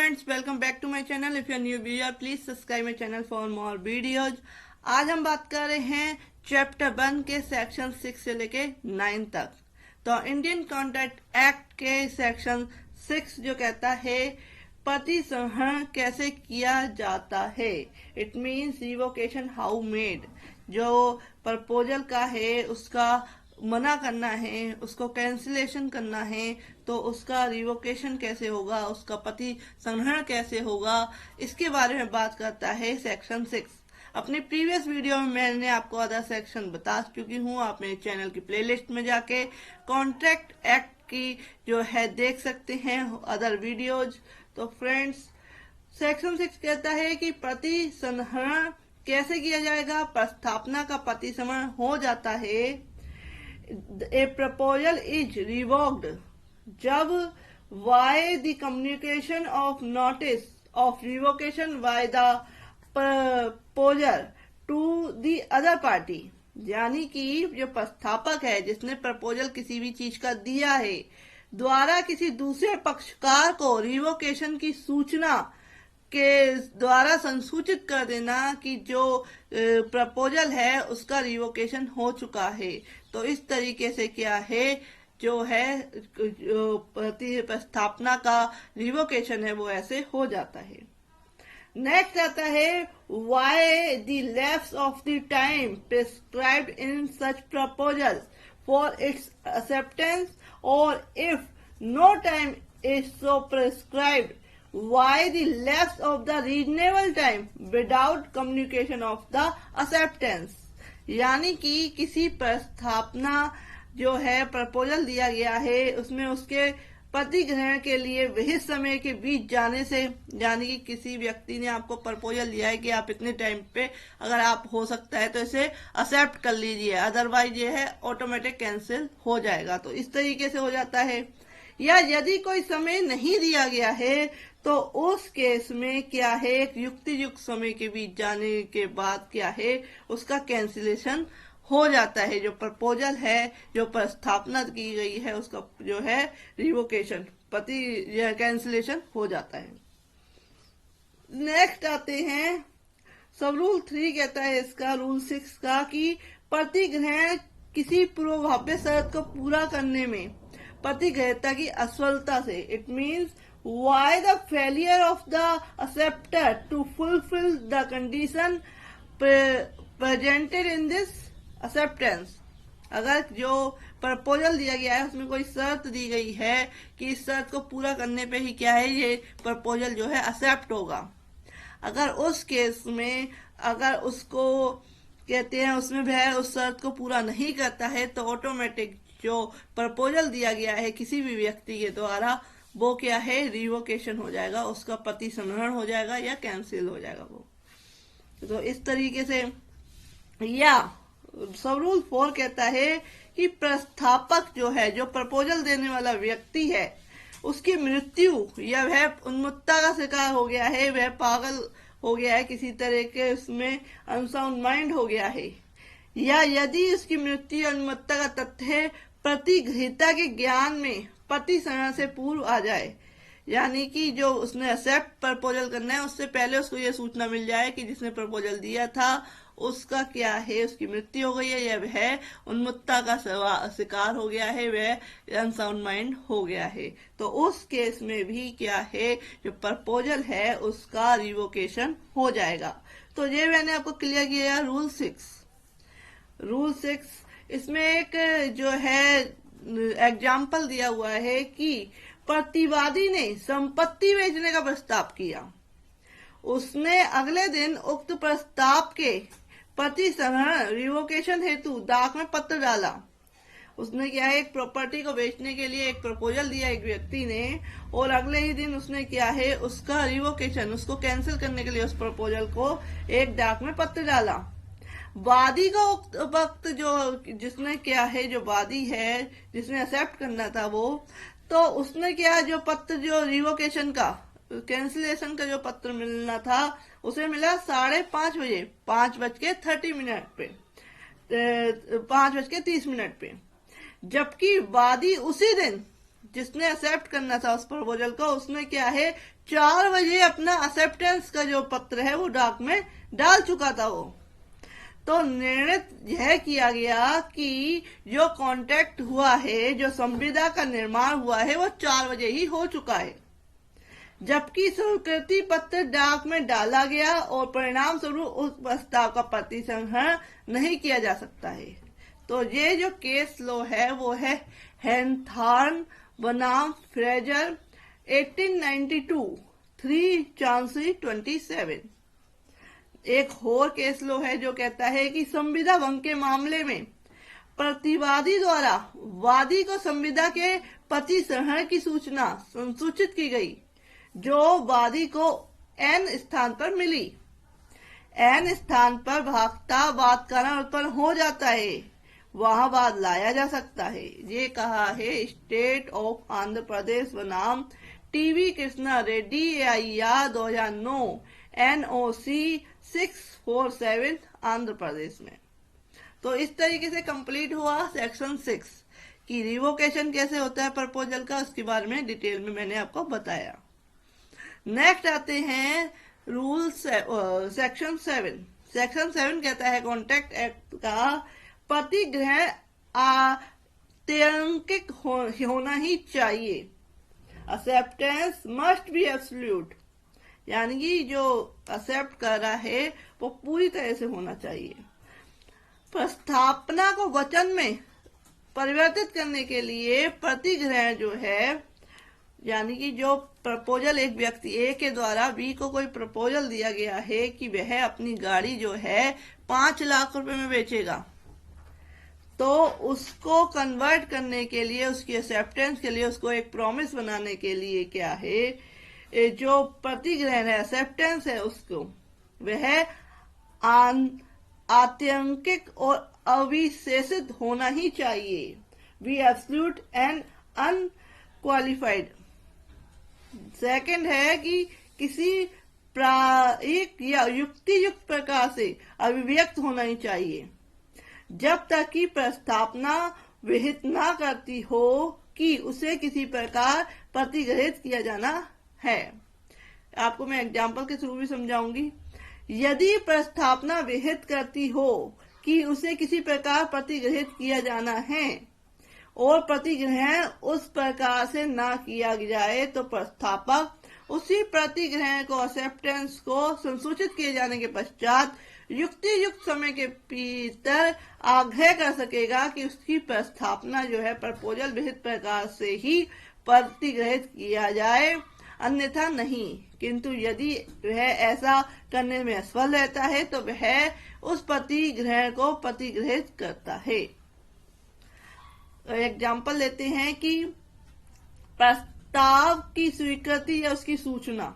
Friends, welcome back to my channel. If you are new viewer please subscribe my channel for more videos. आज हम बात कर रहे हैं चैप्टर 1 के सेक्शन 6 से लेके 9 तक। तो इंडियन कॉन्ट्रैक्ट एक्ट के सेक्शन 6 जो कहता है प्रतिसंहरण कैसे किया जाता है, it means revocation how made. जो प्रपोजल का है उसका मना करना है, उसको कैंसिलेशन करना है, तो उसका रिवोकेशन कैसे होगा, उसका पति संहरण कैसे होगा, इसके बारे में बात करता है सेक्शन 6। अपनी प्रीवियस वीडियो में मैंने आपको अदर सेक्शन बता चुकी हूँ। आप मेरे चैनल की प्लेलिस्ट में जाके कॉन्ट्रैक्ट एक्ट की जो है देख सकते हैं अदर वीडियोज। तो फ्रेंड्स, सेक्शन 6 कहता है कि पति संहरण कैसे किया जाएगा। प्रस्थापना का पति संहरण हो जाता है, ए प्रपोजल इज रिवोक्ड जब by the communication of notice of revocation by the proposer to the other party. यानी कि जो प्रस्थापक है जिसने प्रपोजल किसी भी चीज का दिया है द्वारा किसी दूसरे पक्षकार को रिवोकेशन की सूचना के द्वारा संसूचित कर देना कि जो प्रपोजल है उसका रिवोकेशन हो चुका है। तो इस तरीके से क्या है जो है प्रस्थापना का रिवोकेशन है वो ऐसे हो जाता है। नेक्स्ट आता है why the lapse of the time prescribed in such proposals for its acceptance, और if no time is so prescribed why the lapse of the reasonable time without communication of the acceptance। यानी कि किसी प्रस्थापना जो है proposal दिया गया है उसमें उसके प्रतिग्रहण के लिए विहित समय के बीच जाने से, यानी कि किसी व्यक्ति ने आपको प्रपोजल दिया है कि आप इतने टाइम पे अगर आप हो सकता है तो इसे एक्सेप्ट कर लीजिए, अदरवाइज ये है ऑटोमेटिक कैंसिल हो जाएगा। तो इस तरीके से हो जाता है। या यदि कोई समय नहीं दिया गया है तो उस केस में क्या है, एक युक्ति युक्त समय के बीच जाने के बाद क्या है उसका कैंसिलेशन हो जाता है। जो प्रपोजल है जो प्रस्थापना की गई है उसका जो है रिवोकेशन कैंसिलेशन हो जाता है। नेक्स्ट आते हैं सब रूल 3 कहता है इसका रूल 6 का कि प्रतिग्रहण किसी पूर्वभाव्य शर्त को पूरा करने में प्रतिग्रहता की असफलता से, it means why the failure of the acceptor to fulfill the condition presented in this acceptance। अगर जो प्रपोजल दिया गया है उसमें कोई शर्त दी गई है कि इस शर्त को पूरा करने पे ही क्या है ये प्रपोजल जो है एक्सेप्ट होगा, अगर उस केस में अगर उसको कहते हैं उसमें वह उस शर्त को पूरा नहीं करता है तो ऑटोमेटिक जो प्रपोजल दिया गया है किसी भी व्यक्ति के द्वारा वो क्या है रिवोकेशन हो जाएगा, उसका पति संहरण हो जाएगा या कैंसिल हो जाएगा वो। तो इस तरीके से। या सब रूल 4 कहता है कि प्रस्थापक जो है जो प्रपोजल देने वाला व्यक्ति है उसकी मृत्यु या वह उन्मत्तता का शिकार हो गया है, वह पागल हो गया है, किसी तरह के उसमें अनसाउंड माइंड हो गया है, या यदि उसकी मृत्यु या उन्मत्तता का तथ्य प्रतिग्रहीता के ज्ञान में पति संहरण से पूर्व आ जाए, यानी कि जो उसने एक्सेप्ट प्रपोजल करना है उससे पहले उसको ये सूचना मिल जाए कि जिसने प्रपोजल दिया था उसका क्या है उसकी मृत्यु हो गई है या वह उन्मत्तता का शिकार हो गया है, वह अनसाउंड माइंड हो गया है, तो उस केस में भी क्या है जो प्रपोजल है उसका रिवोकेशन हो जाएगा। तो ये मैंने आपको क्लियर किया रूल 6। रूल 6 इसमें एक जो है एग्जाम्पल दिया हुआ है कि प्रतिवादी ने संपत्ति बेचने का प्रस्ताव किया, उसने अगले दिन उक्त प्रस्ताव के पति संहरण रिवोकेशन हेतु डाक में पत्र डाला। उसने क्या है एक प्रॉपर्टी को बेचने के लिए एक प्रपोजल दिया एक व्यक्ति ने, और अगले ही दिन उसने क्या है उसका रिवोकेशन उसको कैंसिल करने के लिए उस प्रपोजल को एक डाक में पत्र डाला। वादी का वक्त जो जिसने क्या है जो वादी है जिसने एक्सेप्ट करना था वो, तो उसने क्या जो पत्र जो रिवोकेशन का कैंसिलेशन का जो पत्र मिलना था उसे मिला 5:30 बजे 5:30 पे 5:30 पे, जबकि वादी उसी दिन जिसने एक्सेप्ट करना था उस प्रपोजल को उसने क्या है 4 बजे अपना एक्सेप्टेंस का जो पत्र है वो डाक में डाल चुका था वो। तो निर्णय यह किया गया कि जो कॉन्ट्रैक्ट हुआ है, जो संविदा का निर्माण हुआ है, वो 4 बजे ही हो चुका है, जबकि स्वीकृति पत्र डाक में डाला गया और परिणाम स्वरूप उस प्रस्ताव का प्रतिसंहरण नहीं किया जा सकता है। तो ये जो केस लॉ है वो है हैनथॉर्न बनाम फ्रेजर 1892 3 चांसरी 27। एक और केस लॉ है जो कहता है कि संविदा भंग के मामले में प्रतिवादी द्वारा वादी को संविदा के प्रतिसंहरण की सूचना संसूचित की गई जो वादी को एन स्थान पर मिली। एन स्थान पर भागता वाद कारण उत्पन्न हो जाता है, वहां वाद लाया जा सकता है। ये कहा है स्टेट ऑफ आंध्र प्रदेश बनाम TV Krishna Reddy AIR 2009 NOC 647 Andhra Pradesh में। तो इस तरीके से कंप्लीट हुआ सेक्शन 6 की रिवोकेशन कैसे होता है प्रपोजल का, उसके बारे में डिटेल में मैंने आपको बताया। नेक्स्ट आते हैं रूल सेक्शन 7। सेक्शन 7 कहता है कॉन्ट्रैक्ट एक्ट का प्रतिग्रहण आत्यंतिक होना ही चाहिए। एक्सेप्टेंस मस्ट बी एब्सोल्यूट, यानी कि जो एक्सेप्ट कर रहा है वो पूरी तरह से होना चाहिए। प्रस्थापना को वचन में परिवर्तित करने के लिए प्रतिग्रहण जो है, यानी कि जो प्रपोजल एक व्यक्ति ए के द्वारा बी को कोई प्रपोजल दिया गया है कि वह अपनी गाड़ी जो है 5 लाख रुपए में बेचेगा, तो उसको कन्वर्ट करने के लिए, उसकी एक्सेप्टेंस के लिए, उसको एक प्रॉमिस बनाने के लिए क्या है, जो प्रतिग्रहण है, एक्सेप्टेंस है, उसको वह आत्यंतिक और अविशेषित होना ही चाहिए। B absolute and unqualified. Second है कि किसी प्रायिक या युक्ति युक्त प्रकार से अभिव्यक्त होना ही चाहिए जब तक कि प्रस्तावना विहित ना करती हो कि उसे किसी प्रकार प्रतिग्रहित किया जाना है। आपको मैं एग्जाम्पल के थ्रू भी समझाऊंगी। यदि प्रस्तावना विहित करती हो कि उसे किसी प्रकार प्रतिग्रहित किया जाना है और प्रतिग्रहण उस प्रकार से ना किया जाए तो प्रस्तावक उसी प्रतिग्रहण को, एक्सेप्टेंस को संसूचित किए जाने के पश्चात युक्ति युक्त समय के भीतर आग्रह कर सकेगा कि उसकी प्रस्तावना जो है प्रपोजल विहित प्रकार से ही प्रतिग्रहित किया जाए, अन्यथा नहीं। किंतु यदि वह ऐसा करने में असफल रहता है तो वह उस प्रतिग्रहण को प्रतिग्रहित करता है। एग्जाम्पल लेते हैं कि प्रस्ताव की स्वीकृति या उसकी सूचना।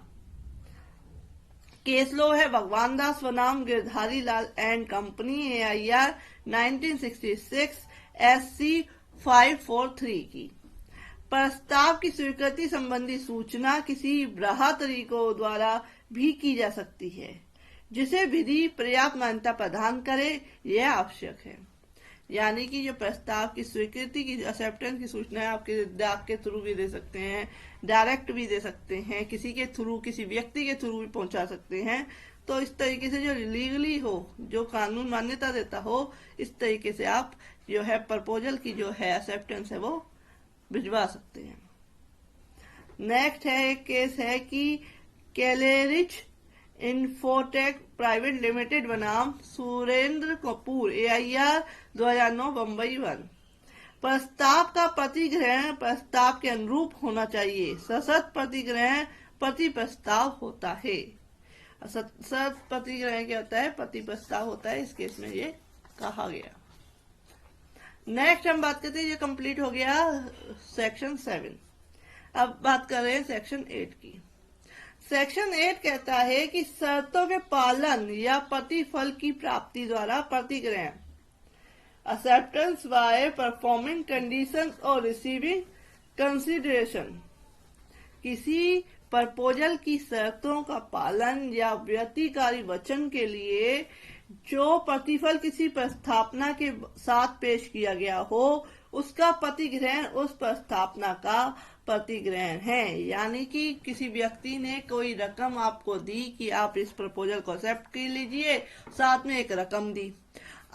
केस लो है भगवान दास बनाम Girdhari Lal and company AIR 1966 SC 543 की। प्रस्ताव की स्वीकृति संबंधी सूचना किसी बृहतरी को द्वारा भी की जा सकती है जिसे विधि पर्याप्त मान्यता प्रदान करे, यह आवश्यक है। यानी कि जो प्रस्ताव की स्वीकृति की, एक्सेप्टेंस की सूचना है, आपके डाक के थ्रू भी दे सकते हैं, डायरेक्ट भी दे सकते हैं, किसी के थ्रू, किसी व्यक्ति के थ्रू भी पहुंचा सकते हैं। तो इस तरीके से जो लीगली हो, जो कानून मान्यता देता हो, इस तरीके से आप जो है प्रपोजल की जो है एक्सेप्टेंस है वो भिजवा सकते हैं। नेक्स्ट है एक केस है कि कैलेरिच इन्फोटेक प्राइवेट लिमिटेड बनाम सुरेंद्र कपूर AIR 2009 बम्बई 1। प्रस्ताव का प्रतिग्रहण प्रस्ताव के अनुरूप होना चाहिए। सशर्त प्रतिग्रहण प्रति प्रस्ताव होता है। सशर्त प्रतिग्रहण क्या होता है? प्रति प्रस्ताव होता है। इस केस में ये कहा गया। नेक्स्ट हम बात करते हैं, ये कंप्लीट हो गया सेक्शन 7। अब बात कर रहे हैं सेक्शन 8 की। सेक्शन 8 कहता है कि शर्तों के पालन या प्रतिफल की प्राप्ति द्वारा प्रतिग्रहण, एक्सेप्टेंस बाय परफॉर्मिंग कंडीशंस और रिसीविंग कंसिडरेशन, किसी प्रपोजल की शर्तों का पालन या व्यतिकारी वचन के लिए जो प्रतिफल किसी प्रस्तावना के साथ पेश किया गया हो, उसका प्रतिग्रहण उस प्रस्तावना का प्रतिग्रहण है। यानी कि किसी व्यक्ति ने कोई रकम आपको दी कि आप इस प्रपोजल को एक्सेप्ट कर लीजिए, साथ में एक रकम दी।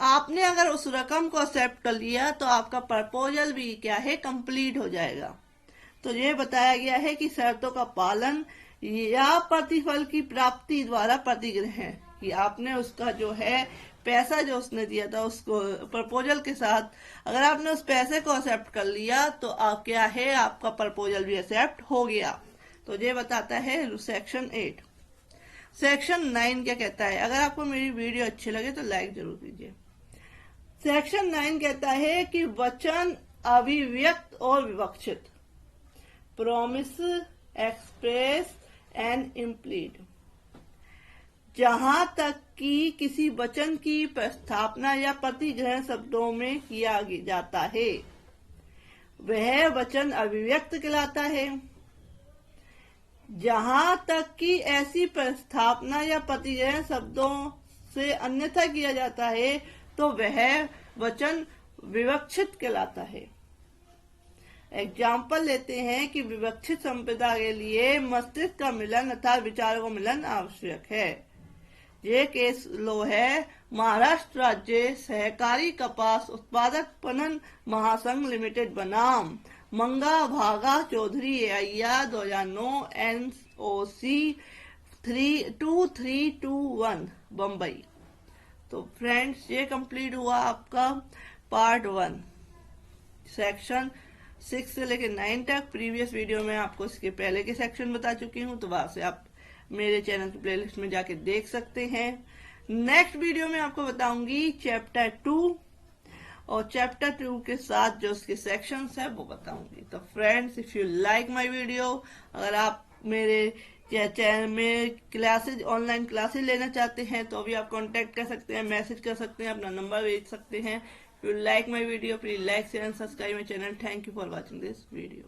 आपने अगर उस रकम को एक्सेप्ट कर लिया तो आपका प्रपोजल भी क्या है, कंप्लीट हो जाएगा। तो ये बताया गया है कि शर्तों का पालन या प्रतिफल की प्राप्ति द्वारा प्रतिग्रहण, कि आपने उसका जो है पैसा जो उसने दिया था उसको प्रपोजल के साथ, अगर आपने उस पैसे को एक्सेप्ट कर लिया तो आप क्या है, आपका प्रपोजल भी एक्सेप्ट हो गया। तो ये बताता है सेक्शन 8। सेक्शन 9 क्या कहता है? अगर आपको मेरी वीडियो अच्छी लगे तो लाइक जरूर कीजिए। सेक्शन 9 कहता है कि वचन अभिव्यक्त और विवक्षित, प्रॉमिस, एक्सप्रेस एंड इम्प्लीड, जहां तक कि किसी वचन की प्रस्थापना या प्रतिग्रहण शब्दों में किया जाता है वह वचन अभिव्यक्त कहलाता है। जहां तक कि ऐसी प्रस्थापना या प्रतिग्रहण शब्दों से अन्यथा किया जाता है तो वह वचन विवक्षित कहलाता है। एग्जाम्पल लेते हैं कि विवक्षित संपदा के लिए मस्तिष्क का मिलन अर्थात विचारों का मिलन आवश्यक है। ये केस लो है महाराष्ट्र राज्य सहकारी कपास उत्पादक पणन महासंघ लिमिटेड बनाम मंगा भागा चौधरी अय्या 2009 NOC 2321 बम्बई। तो फ्रेंड्स, ये कंप्लीट हुआ आपका पार्ट 1 सेक्शन 6 से लेकर 9 तक। प्रीवियस वीडियो में आपको इसके पहले के सेक्शन बता चुकी हूँ, तो वहां से आप मेरे चैनल की प्लेलिस्ट में जाके देख सकते हैं। नेक्स्ट वीडियो में आपको बताऊंगी चैप्टर 2, और चैप्टर 2 के साथ जो उसके सेक्शंस है वो बताऊंगी। तो friends, if you like my video, अगर आप मेरे चैनल में क्लासेज, ऑनलाइन क्लासेज लेना चाहते हैं तो भी आप कांटेक्ट कर सकते हैं, मैसेज कर सकते हैं, अपना नंबर भेज सकते हैं। If you like my video, please like, share and subscribe my channel. Thank you for watching this video.